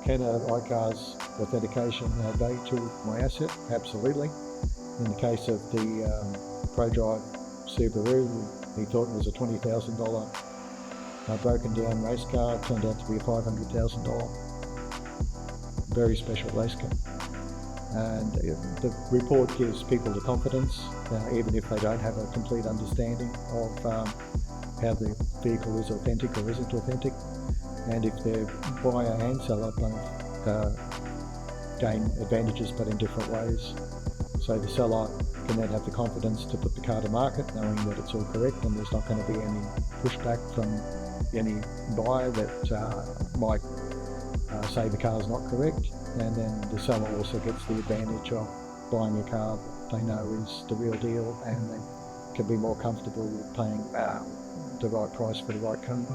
Can an ICAARS authentication add value to my asset? Absolutely. In the case of the ProDrive Subaru, he thought it was a $20,000 broken down race car. It turned out to be a $500,000 very special race car. And the report gives people the confidence, even if they don't have a complete understanding of how the vehicle is authentic or isn't authentic. And if their buyer and seller both gain advantages but in different ways. So the seller can then have the confidence to put the car to market knowing that it's all correct and there's not going to be any pushback from any buyer that might say the car's not correct. And then the seller also gets the advantage of buying a car that they know is the real deal, and they can be more comfortable with paying the right price for the right car.